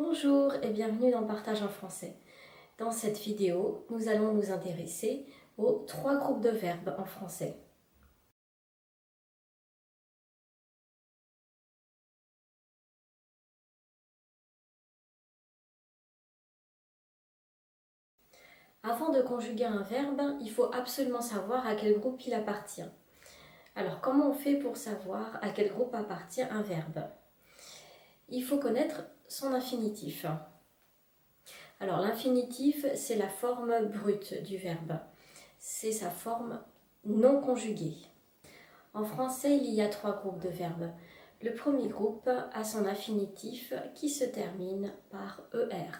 Bonjour et bienvenue dans Partage en français. Dans cette vidéo, nous allons nous intéresser aux 3 groupes de verbes en français. Avant de conjuguer un verbe, il faut absolument savoir à quel groupe il appartient. Alors, comment on fait pour savoir à quel groupe appartient un verbe? Il faut connaître son infinitif. Alors, l'infinitif, c'est la forme brute du verbe. C'est sa forme non conjuguée. En français, il y a 3 groupes de verbes. Le premier groupe a son infinitif qui se termine par ER.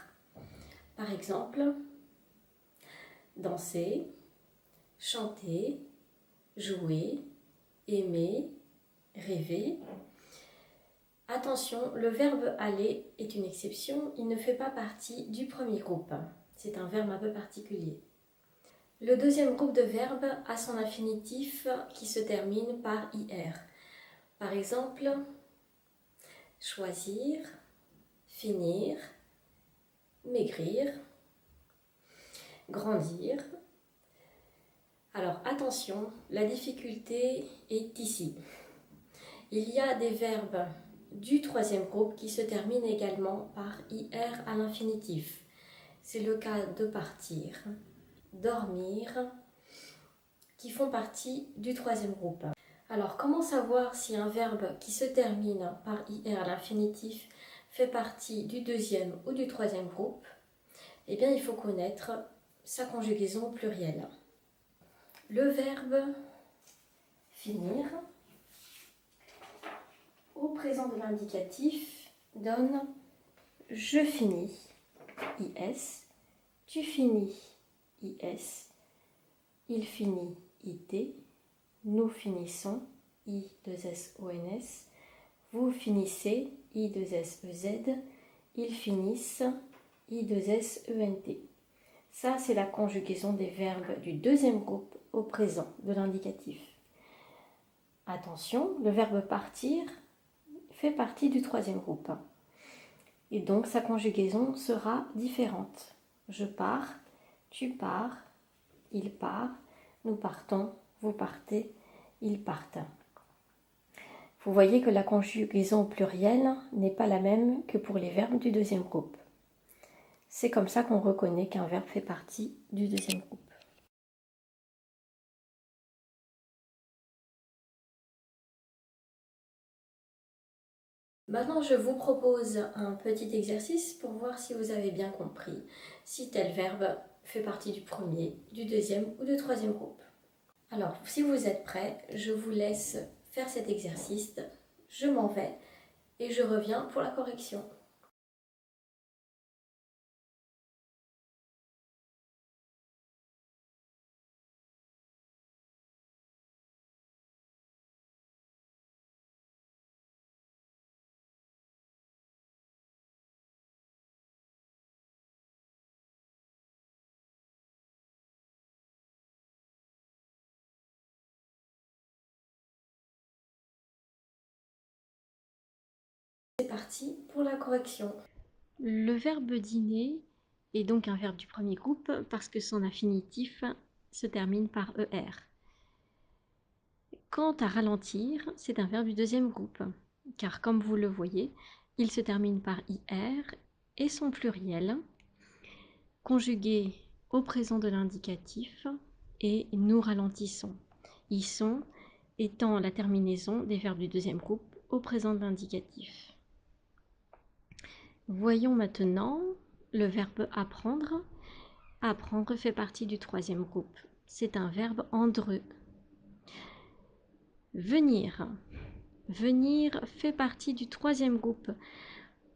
Par exemple, danser, chanter, jouer, aimer, rêver. Attention, le verbe aller est une exception, il ne fait pas partie du premier groupe. C'est un verbe un peu particulier. Le deuxième groupe de verbes a son infinitif qui se termine par IR. Par exemple, choisir, finir, maigrir, grandir. Alors attention, la difficulté est ici. Il y a des verbes du troisième groupe qui se terminent également par IR à l'infinitif. C'est le cas de partir, dormir, qui font partie du troisième groupe. Alors comment savoir si un verbe qui se termine par IR à l'infinitif fait partie du deuxième ou du troisième groupe? Eh bien, il faut connaître sa conjugaison au pluriel. Le verbe finir au présent de l'indicatif donne je finis, IS, tu finis, IS, il finit, IT, nous finissons, I2SONS, vous finissez, I2SEZ, ils finissent, I2SENT. Ça, c'est la conjugaison des verbes du deuxième groupe au présent de l'indicatif. Attention, le verbe partir fait partie du troisième groupe. Et donc, sa conjugaison sera différente. Je pars, tu pars, il part, nous partons, vous partez, ils partent. Vous voyez que la conjugaison au pluriel n'est pas la même que pour les verbes du deuxième groupe. C'est comme ça qu'on reconnaît qu'un verbe fait partie du deuxième groupe. Maintenant, je vous propose un petit exercice pour voir si vous avez bien compris si tel verbe fait partie du premier, du deuxième ou du troisième groupe. Alors, si vous êtes prêts, je vous laisse faire cet exercice. Je m'en vais et je reviens pour la correction. C'est parti pour la correction. Le verbe dîner est donc un verbe du premier groupe parce que son infinitif se termine par ER. Quant à ralentir, c'est un verbe du deuxième groupe, car comme vous le voyez, il se termine par IR et son pluriel, conjugué au présent de l'indicatif, et nous ralentissons. Ils sont étant la terminaison des verbes du deuxième groupe au présent de l'indicatif. Voyons maintenant le verbe apprendre. Apprendre fait partie du troisième groupe. C'est un verbe andreux. Venir. Venir fait partie du troisième groupe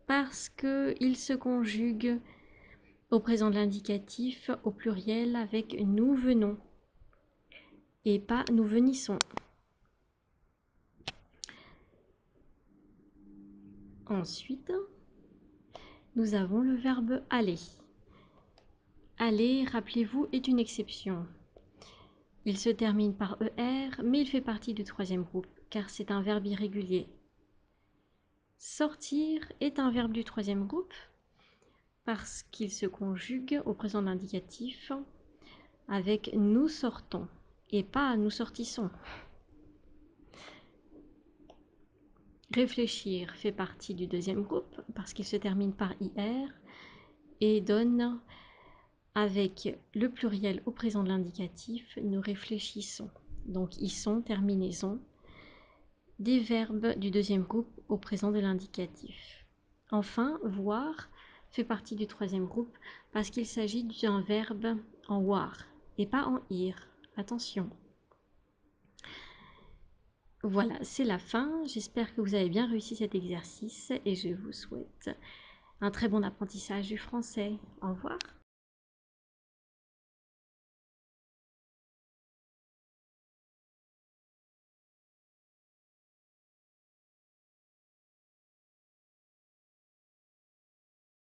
parce qu'il se conjugue au présent de l'indicatif au pluriel avec nous venons et pas nous venissons. Ensuite, nous avons le verbe aller. Aller, rappelez-vous, est une exception. Il se termine par ER, mais il fait partie du troisième groupe, car c'est un verbe irrégulier. Sortir est un verbe du troisième groupe, parce qu'il se conjugue au présent de l'indicatif avec nous sortons et pas nous sortissons. Réfléchir fait partie du deuxième groupe parce qu'il se termine par IR et donne avec le pluriel au présent de l'indicatif, nous réfléchissons. Donc ils sont, terminaison, des verbes du deuxième groupe au présent de l'indicatif. Enfin, voir fait partie du troisième groupe parce qu'il s'agit d'un verbe en war et pas en ir. Attention. Voilà, c'est la fin. J'espère que vous avez bien réussi cet exercice et je vous souhaite un très bon apprentissage du français. Au revoir.